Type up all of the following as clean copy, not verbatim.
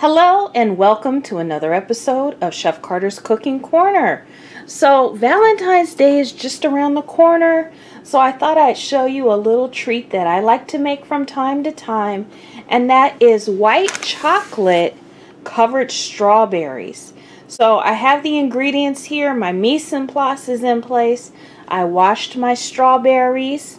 Hello and welcome to another episode of Chef Carter's Cooking Corner. So Valentine's Day is just around the corner, so I thought I'd show you a little treat that I like to make from time to time, and that is white chocolate covered strawberries. So I have the ingredients here, my mise en place is in place. I washed my strawberries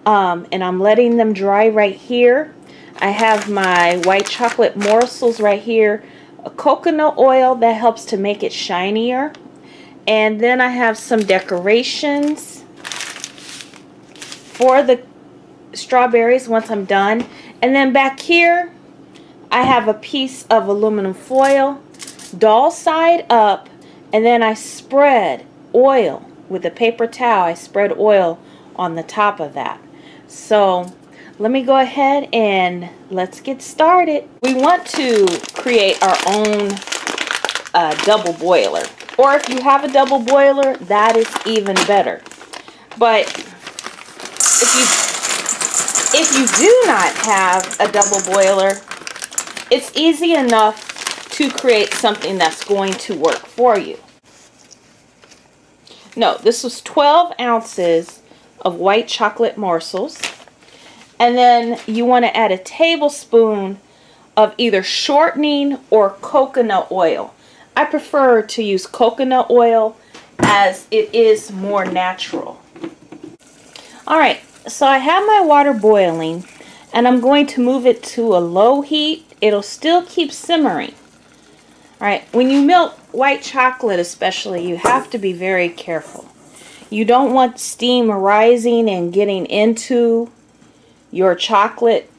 and I'm letting them dry right here. I have my white chocolate morsels right here, a coconut oil that helps to make it shinier, and then I have some decorations for the strawberries once I'm done. And then back here I have a piece of aluminum foil, doll side up, and then I spread oil with a paper towel. I spread oil on the top of that. So let me go ahead and let's get started. We want to create our own double boiler, or if you have a double boiler, that is even better. But if you do not have a double boiler, it's easy enough to create something that's going to work for you. No, this was 12 ounces of white chocolate morsels. And then you want to add a tablespoon of either shortening or coconut oil. I prefer to use coconut oil as it is more natural. Alright, so I have my water boiling and I'm going to move it to a low heat. It'll still keep simmering. Alright, when you melt white chocolate especially, you have to be very careful. You don't want steam rising and getting into your chocolate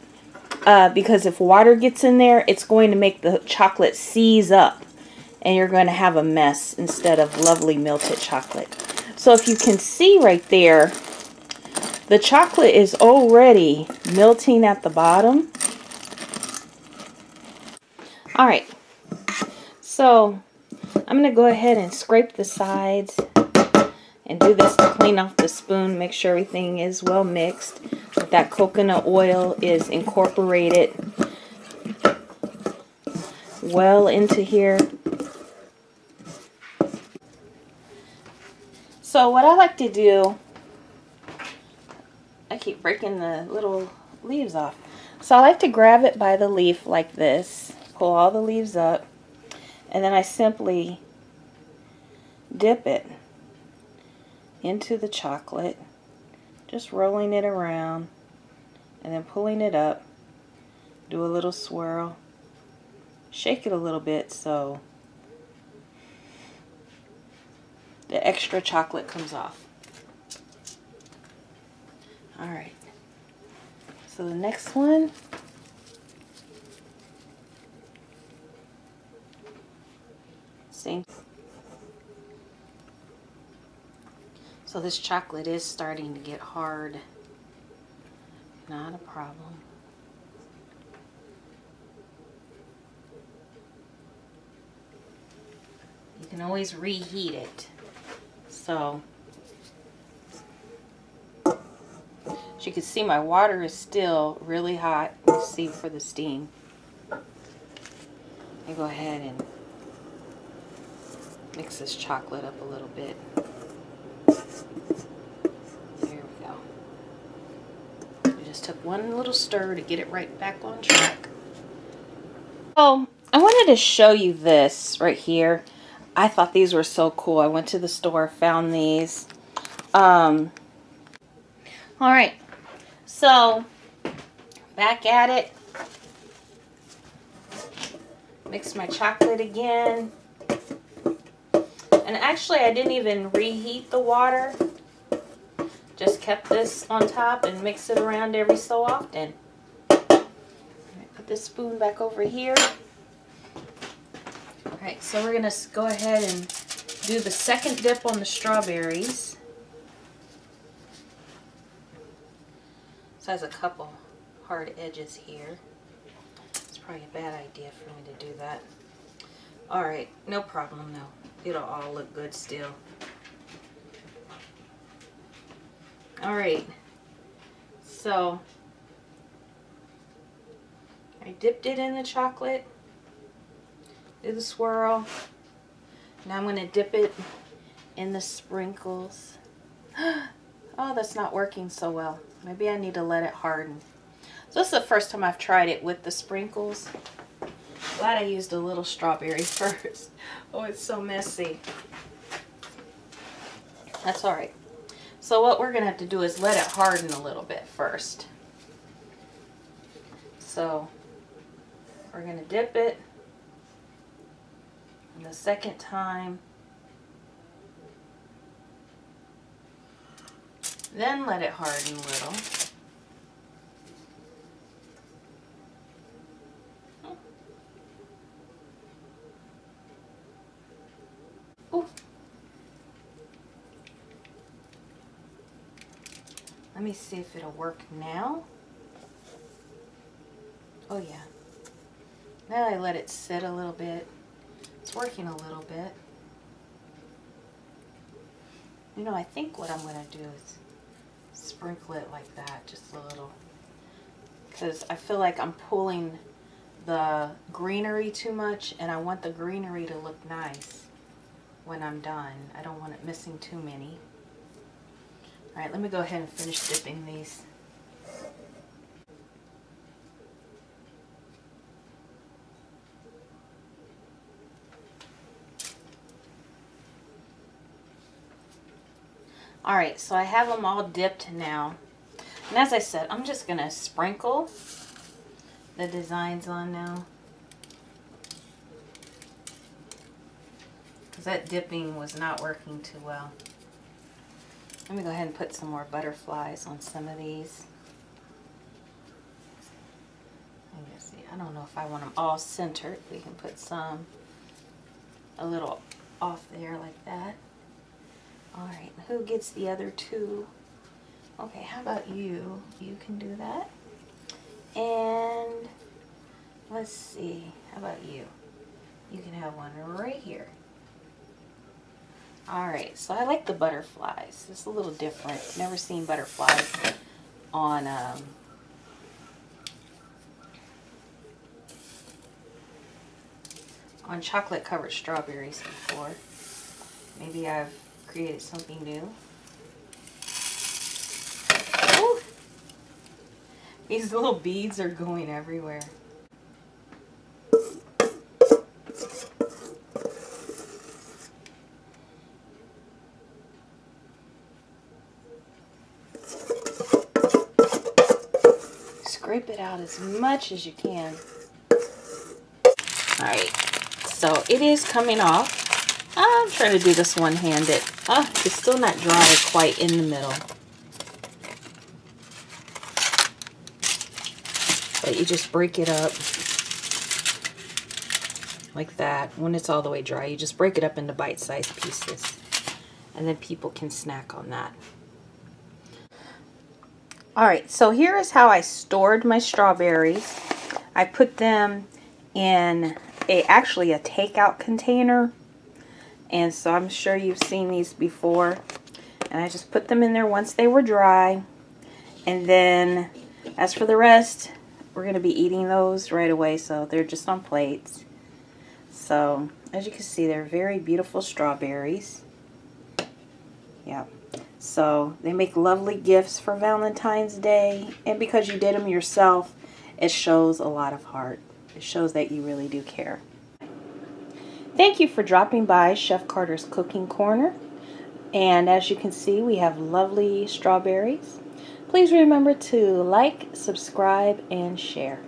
because if water gets in there, it's going to make the chocolate seize up and you're going to have a mess instead of lovely melted chocolate. So if you can see right there, the chocolate is already melting at the bottom. Alright, so I'm going to go ahead and scrape the sides and do this to clean off the spoon, make sure everything is well mixed, that coconut oil is incorporated well into here. So what I like to do, I keep breaking the little leaves off. So I like to grab it by the leaf like this, pull all the leaves up, and then I simply dip it into the chocolate, just rolling it around and then pulling it up, do a little swirl, shake it a little bit so the extra chocolate comes off. Alright, so the next one, same. So this chocolate is starting to get hard. Not a problem. You can always reheat it. So, as you can see, my water is still really hot. Let's see for the steam. Let me go ahead and mix this chocolate up a little bit. There we go. Just took one little stir to get it right back on track. So I wanted to show you this right here. I thought these were so cool. I went to the store, found these. Alright, so back at it. Mix my chocolate again. And actually I didn't even reheat the water. Just kept this on top and mix it around every so often. Put this spoon back over here. Alright, so we're going to go ahead and do the second dip on the strawberries. This has a couple hard edges here. It's probably a bad idea for me to do that. Alright, no problem, no. It'll all look good still. Alright, so I dipped it in the chocolate. Do the swirl. Now I'm going to dip it in the sprinkles. Oh, that's not working so well. Maybe I need to let it harden. So this is the first time I've tried it with the sprinkles. Glad I used a little strawberry first. Oh, it's so messy. That's alright. So what we're going to have to do is let it harden a little bit first. So we're going to dip it. And the second time, then let it harden a little. Ooh. Let me see if it'll work now. Oh yeah. Now I let it sit a little bit. It's working a little bit. You know, I think what I'm going to do is sprinkle it like that, just a little. Because I feel like I'm pulling the greenery too much, and I want the greenery to look nice when I'm done. I don't want it missing too many. Alright, let me go ahead and finish dipping these. Alright, so I have them all dipped now. And as I said, I'm just going to sprinkle the designs on now. Because that dipping was not working too well. Let me go ahead and put some more butterflies on some of these. Let's see, I don't know if I want them all centered. We can put some a little off there like that. Alright, who gets the other two? Okay, how about you? You can do that. And let's see, how about you? You can have one right here. Alright, so I like the butterflies. It's a little different. Never seen butterflies on chocolate covered strawberries before. Maybe I've created something new. Ooh. These little beads are going everywhere. Scrape it out as much as you can. Alright, so it is coming off. I'm trying to do this one-handed. It's still not dry quite in the middle. But you just break it up like that. When it's all the way dry, you just break it up into bite-sized pieces. And then people can snack on that. Alright, so here is how I stored my strawberries. I put them in actually a takeout container. And so I'm sure you've seen these before. And I just put them in there once they were dry. And then as for the rest, we're going to be eating those right away. So they're just on plates. So as you can see, they're very beautiful strawberries. Yeah. So they make lovely gifts for Valentine's Day. And because you did them yourself, it shows a lot of heart. It shows that you really do care. Thank you for dropping by Chef Carter's Cooking Corner. And as you can see, we have lovely strawberries. Please remember to like, subscribe, and share.